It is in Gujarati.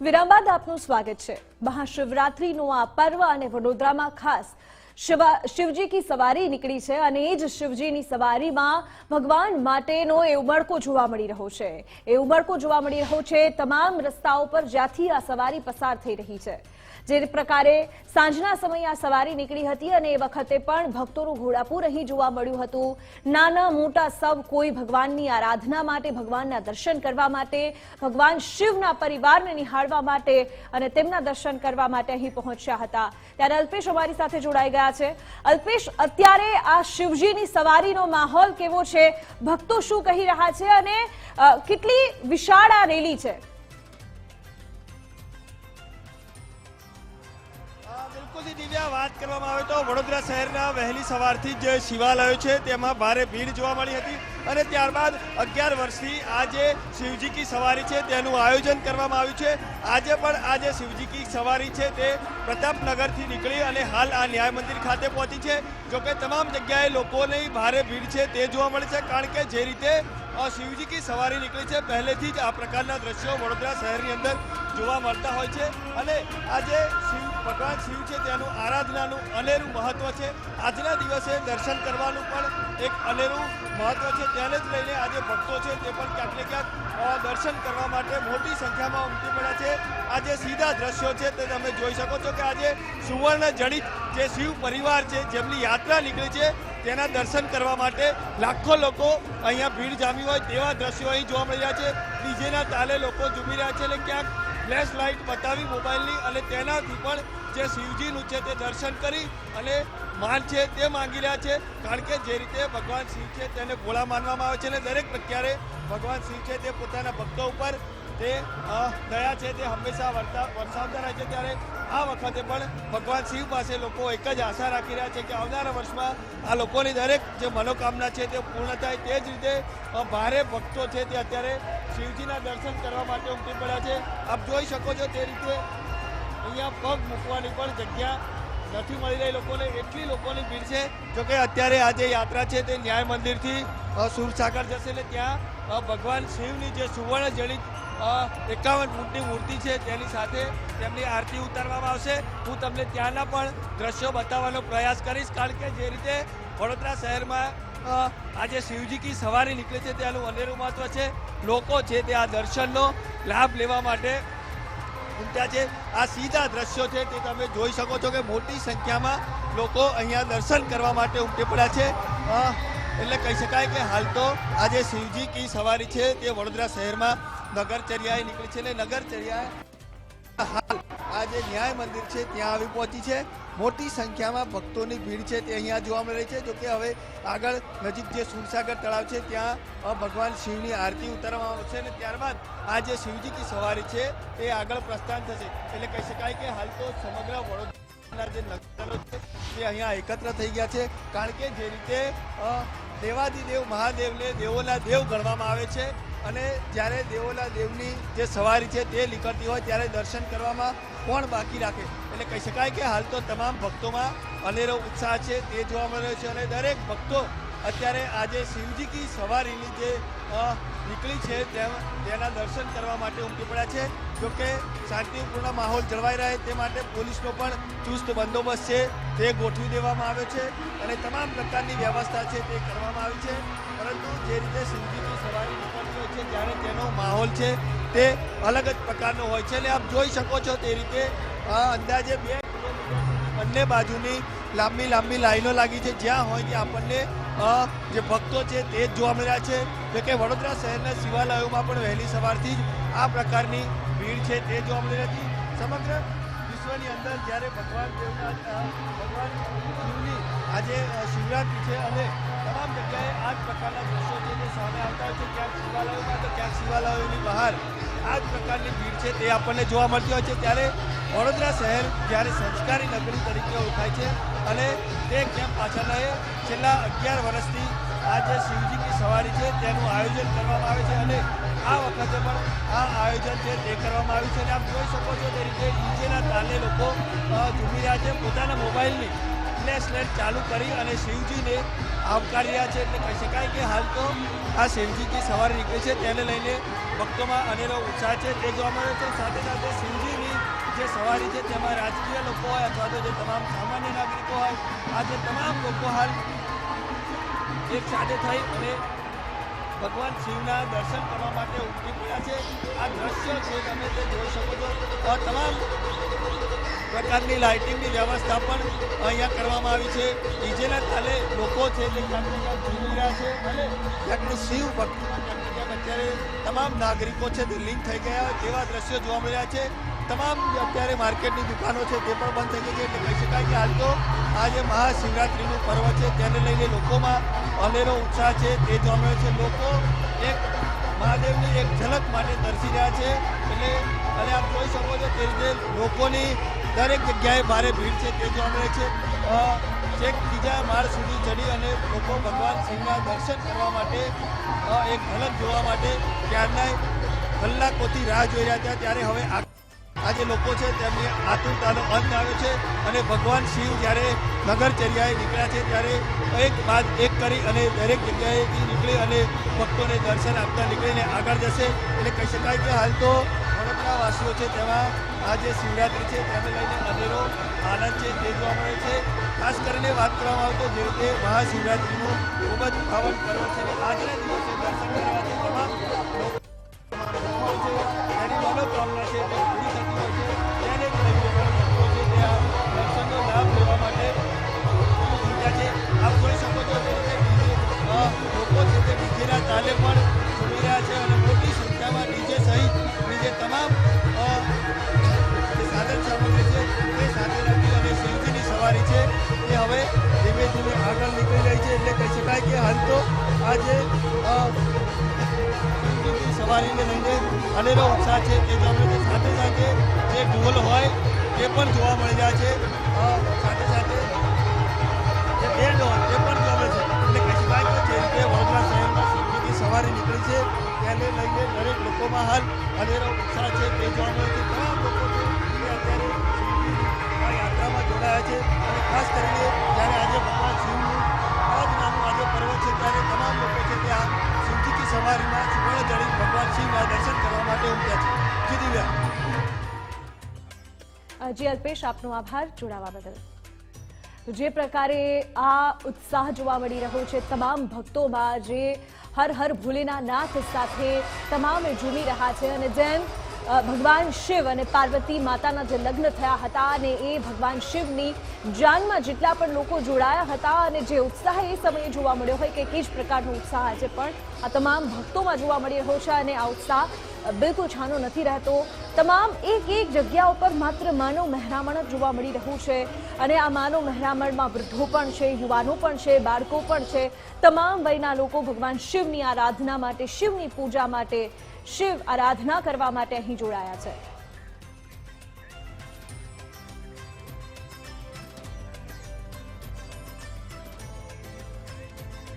વિરામ બાદ આપનું સ્વાગત છે। મહાશિવરાત્રીનું આ પર્વ અને વડોદરામાં ખાસ શિવજી की સવારી નીકળી છે અને એ જ શિવજીની સવારીમાં ભગવાન માટેનો એ ઉમળકો જોવા મળી રહ્યો છે। એ ઉમળકો જોવા મળી રહ્યો છે તમામ રસ્તાઓ પર જ્યાંથી આ સવારી પસાર થઈ રહી છે। જે પ્રકારે સાંજના સમયે આ સવારી નીકળી હતી અને એ વખતે પણ ભક્તોનું ઘોડાપુર અહીં જોવા મળ્યું હતું। નાના મોટા સૌ કોઈ ભગવાનની આરાધના માટે, ભગવાનના દર્શન કરવા માટે, ભગવાન શિવના પરિવારને નિહાળવા માટે અને તેમના દર્શન કરવા માટે અહીં પહોંચ્યા હતા। ત્યારે અલ્પેશ અમારી સાથે જોડાઈ ગયા છે। અલ્પેશ, અત્યારે આ શિવજીની સવારીનો માહોલ કેવો છે? ભક્તો શું કહી રહ્યા છે અને કેટલી વિશાળ આ રેલી છે? દિવ્યા, વાત કરવામાં આવે તો વડોદરા શહેરના વહેલી સવારથી જ શિવાલયો છે તેમાં ભારે ભીડ જોવા મળી હતી અને ત્યારબાદ 11 વર્ષથી આ જે શિવજી કી સવારી છે તેનું આયોજન કરવામાં આવ્યું છે। આજે પણ આ જે શિવજી કી સવારી છે તે પ્રતાપનગરથી નીકળી અને હાલ આ ન્યાય મંદિર ખાતે પહોંચી છે। જોકે તમામ જગ્યાએ લોકોની ભારે ભીડ છે તે જોવા મળે છે, કારણ કે જે રીતે શિવજી કી સવારી નીકળી છે પહેલેથી જ આ પ્રકારના દ્રશ્યો વડોદરા શહેરની અંદર જોવા મળતા હોય છે અને આજે ભગવાન શિવ છે તેનું આરાધનાનું અનેરું મહત્વ છે। આજના દિવસે દર્શન કરવાનું પણ એક અનેરું મહત્વ છે, તેને જ લઈને આજે ભક્તો છે તે પણ ક્યાંક ને ક્યાંક દર્શન કરવા માટે મોટી સંખ્યામાં ઉમટી પડ્યા છે। આજે સીધા દ્રશ્યો છે તે તમે જોઈ શકો છો કે આજે સુવર્ણ જડિત જે શિવ પરિવાર છે જેમની યાત્રા નીકળી છે તેના દર્શન કરવા માટે લાખો લોકો અહીંયા ભીડ જામી હોય તેવા દ્રશ્યો અહીં જોવા મળી રહ્યા છે। ડીજેના તાલે લોકો ઝૂમી રહ્યા છે અને ક્યાંક ફ્લેશ લાઇટ બતાવી મોબાઈલની અને તેનાથી પણ જે શિવજીનું છે તે દર્શન કરી અને માન છે તે માંગી રહ્યા છે, કારણ કે જે રીતે ભગવાન શિવ છે તેને ભોળા માનવામાં આવે છે અને દરેક પ્રકારે ભગવાન શિવ છે તે પોતાના ભક્તો ઉપર તે દયા છે તે હંમેશા વરસાવતા રહે છે। ત્યારે આ વખતે પણ ભગવાન શિવ પાસે લોકો એક જ આશા રાખી રહ્યા છે કે આવનારા વર્ષમાં આ લોકોની દરેક જે મનોકામના છે તે પૂર્ણ થાય। તે જ રીતે ભારે ભક્તો છે તે અત્યારે શિવજીના દર્શન કરવા માટે ઉમટી પડ્યા છે। આપ જોઈ શકો છો તે રીતે અહીંયા પગ મૂકવાની પણ જગ્યા નથી મળી રહી લોકોને, એટલી લોકોની ભીડ છે। જોકે અત્યારે આ જે યાત્રા છે તે ન્યાય મંદિરથી સુરસાગર જશે એટલે ત્યાં ભગવાન શિવની જે સુવર્ણ જડિત 51 ફૂટની મૂર્તિ છે તેની સાથે તેમની આરતી ઉતારવામાં આવશે। હું તમને ત્યાંના પણ દ્રશ્યો બતાવવાનો પ્રયાસ કરીશ, કારણ કે જે રીતે વડોદરા શહેરમાં આજે શિવજી કી સવારી નીકળે છે તેનું અનેરું મહત્વ છે। લોકો છે તે આ દર્શનનો લાભ લેવા માટે ઉમટ્યા છે। આ સીધા દ્રશ્યો છે તે તમે જોઈ શકો છો કે મોટી સંખ્યામાં લોકો અહીંયા દર્શન કરવા માટે ઉમટી પડ્યા છે। એટલે કહી શકાય કે હાલ તો આજે શિવજી કી સવારી છે તે વડોદરા શહેરમાં નગરચર્યાએ નીકળી છે અને નગરચર્યાએ હાલ આ જે ન્યાય મંદિર છે ત્યાં આવી પહોંચી છે। મોટી સંખ્યામાં ભક્તોની ભીડ છે તે અહીંયા જોવા મળી રહી છે। જોકે હવે આગળ નજીક જે સુરસાગર તળાવ છે ત્યાં ભગવાન શિવની આરતી ઉતારવામાં આવશે અને ત્યારબાદ આ જે શિવજી કી સવારી છે તે આગળ પ્રસ્થાન થશે। એટલે કહી શકાય કે હાલ તો સમગ્ર વડોદરાના જે નગરજનો છે તે અહીંયા એકત્ર થઈ ગયા છે, કારણ કે જે રીતે દેવાદિદેવ મહાદેવને દેવોના દેવ ગણવામાં આવે છે અને જ્યારે દેવોના દેવની જે સવારી છે તે નીકળતી હોય ત્યારે દર્શન કરવામાં કોણ બાકી રાખે। એટલે કહી શકાય કે હાલ તો તમામ ભક્તોમાં અનેરો ઉત્સાહ છે તે જોવા મળી રહ્યો છે અને દરેક ભક્તો અત્યારે આજે શિવજી કી સવારીની જે નીકળી છે તેના દર્શન કરવા માટે ઉમટી પડ્યા છે। જોકે શાંતિપૂર્ણ માહોલ જળવાઈ રહે તે માટે પોલીસનો પણ ચુસ્ત બંદોબસ્ત છે તે ગોઠવી દેવામાં આવ્યો છે અને તમામ પ્રકારની વ્યવસ્થા છે તે કરવામાં આવી છે। પરંતુ જે રીતે શિવજીની સવારી નીકળતી હોય છે ત્યારે તેનો માહોલ છે તે અલગ જ પ્રકારનો હોય છે અને આપ જોઈ શકો છો તે રીતે અંદાજે 2 કિલોમીટર બંને બાજુની લાંબી લાઈનો લાગી છે, જ્યાં હોય ત્યાં આપણને જે ભક્તો છે તે જ જોવા મળી રહ્યા છે। જો કે વડોદરા શહેરના શિવાલયોમાં પણ વહેલી સવારથી જ આ પ્રકારની ભીડ છે તે જોવા મળી હતી। સમગ્ર વિશ્વની અંદર જ્યારે ભગવાન શિવની આજે શિવરાત્રી છે અને તમામ જગ્યાએ આ જ પ્રકારના દ્રશ્યો છે જે સામે આવતા હોય છે, ક્યાંક શિવાલયોમાં તો ક્યાંક શિવાલયોની બહાર આ જ પ્રકારની ભીડ છે તે આપણને જોવા મળતી હોય છે। ત્યારે વડોદરા શહેર જ્યારે સંસ્કારી નગરી તરીકે ઓળખાય છે અને તે કેમ પાછળ રહે, છેલ્લા 11 વર્ષથી આ જે શિવજી કી સવારી છે તેનું આયોજન કરવામાં આવે છે અને આ વખતે પણ આ આયોજન છે તે કરવામાં આવ્યું છે અને આપ જોઈ શકો છો તે રીતે ડીજેના તાલે લોકો ઝૂમી રહ્યા છે, પોતાના મોબાઈલની ફ્લેશ લાઇટ ચાલુ કરી અને શિવજીને આવકારી રહ્યા છે. એટલે કહી શકાય કે હાલ તો આ શિવજીની સવારી નીકળી છે તેને લઈને ભક્તોમાં અનેરો ઉત્સાહ છે તે જોવા મળે છે. સાથે સાથે શિવજીની જે સવારી છે તેમાં રાજકીય લોકો હોય અથવા તો જે તમામ સામાન્ય નાગરિકો હોય, આ જે તમામ લોકો હાલ એક સાથે થઈ અને ભગવાન શિવના દર્શન કરવા માટે ઉમટી પડ્યા છે. આ દ્રશ્ય છે તમે તે જોઈ શકો છો. તમામ પ્રકારની લાઇટિંગની વ્યવસ્થા પણ અહીંયા કરવામાં આવી છે. ડીજેના તાલે લોકો છે તે ક્યાંક ને ક્યાંક ઝૂમી રહ્યા છે અને ક્યાંક શિવ ભક્તિમાં ક્યાંક ને ક્યાંક અત્યારે તમામ નાગરિકો છે તે લીન થઈ ગયા હોય તેવા દ્રશ્યો જોવા મળ્યા છે. તમામ અત્યારે માર્કેટની દુકાનો છે તે પણ બંધ થઈ ગઈ છે. એટલે કહી શકાય કે હાલ તો આ જે મહાશિવરાત્રિનું પર્વ છે તેને લઈને લોકોમાં અનેરો ઉત્સાહ છે તે જોવા મળે છે. લોકો એક મહાદેવની એક ઝલક માટે તરસી રહ્યા છે. એટલે અને આપ જોઈ શકો છો તે રીતે લોકોની દરેક જગ્યાએ ભારે ભીડ છે તે જોવા મળે છે. છેક બીજા માળ સુધી ચડી અને લોકો ભગવાન શિવના દર્શન કરવા માટે એક ઝલક જોવા માટે ત્યારના કલાકોથી રાહ જોઈ રહ્યા હતા. ત્યારે હવે આજે લોકો છે તેમની આતુરતાનો અંત આવ્યો છે અને ભગવાન શિવ જ્યારે નગરચર્યાએ નીકળ્યા છે ત્યારે એક બાદ એક કરી અને દરેક જગ્યાએથી નીકળી અને ભક્તોને દર્શન આપતા નીકળીને આગળ જશે. એટલે કહી શકાય કે હાલ તો વડોદરાવાસીઓ છે તેમાં આ જે શિવરાત્રિ છે તેને લઈને અનેરો આનંદ છે તે જોવા મળે છે. ખાસ કરીને વાત કરવામાં આવે તો જે રીતે મહાશિવરાત્રિનું ખૂબ જ પાવન પર્વ છે અને આજના દિવસે દર્શન કરવા છે તમામ લોકો તેની મનોકામના છે તે પૂરી થતી હોય છે. તેને જ લઈને ભક્તો છે તે આ દર્શનનો લાભ લેવા માટે પહોંચ્યા છે. આપ જોઈ શકો છો તે રીતે લોકો છે તે ડીજેના તાલે પણ ઝૂમી રહ્યા છે અને મોટી સંખ્યામાં ડીજે સહિત જે તમામ સાધન સામગ્રી છે તે સાથે રાખી અને શિવજીની સવારી છે તે હવે ધીમે ધીમે આગળ નીકળી રહી છે. એટલે કહી શકાય કે હાલ તો આજે શિવજીની સવારીને લઈને અનેરો ઉત્સાહ છે તે જોવા મળે છે. સાથે સાથે જે ઢોલ હોય તે પણ જોવા મળી રહ્યા છે. સાથે સાથે જે બેન્ડ હોય તે પણ જોવા મળે છે. એટલે કહી શકાય કે જે રીતે વડોદરા શહેરમાં શિવજીની સવારી નીકળી છે તેને લઈને દરેક લોકોમાં હાલ અનેરો ઉત્સાહ છે તે જોવા મળે છે. તમામ લોકો છે તે અત્યારે શિવજીની યાત્રામાં જોડાયા છે અને ખાસ કરીને જ્યારે આજે ભગવાન શિવનું આરાધનાનું આજે પર્વ છે ત્યારે તમામ લોકો છે તે આ શિવજીની સવારીમાં સુવર્ણ જડી ભગવાન શિવના દર્શન કરવા માટે ઉમટ્યા છે. જી દિવ્યા. જી અલ્પેશ, આપનો આભાર જોડાવા બદલ. જે પ્રકારે આ ઉત્સાહ જોવા મળી રહ્યો છે તમામ ભક્તોમાં, જે હર હર ભોલેનાથ સાથે તમામે ઝૂમી રહ્યા છે અને જેમ ભગવાન શિવ અને પાર્વતી માતાના જે લગ્ન થયા હતા અને એ ભગવાન શિવની જાનમાં જેટલા પણ લોકો જોડાયા હતા અને જે ઉત્સાહ એ સમયે જોવા મળ્યો હોય કે જ પ્રકારનો ઉત્સાહ આજે પણ આ તમામ ભક્તોમાં જોવા મળી રહ્યો છે અને આ ઉત્સાહ બિલકુલ છાનો નથી રહેતો. તમામ એક જગ્યા ઉપર માત્ર માનવ મહેરામણ જ જોવા મળી રહ્યું છે અને આ માનવ મહેરામણમાં વૃદ્ધો પણ છે, યુવાનો પણ છે, બાળકો પણ છે. તમામ વયના લોકો ભગવાન શિવની આરાધના માટે, શિવની પૂજા માટે, શિવ આરાધના કરવા માટે અહીં જોડાયા છે.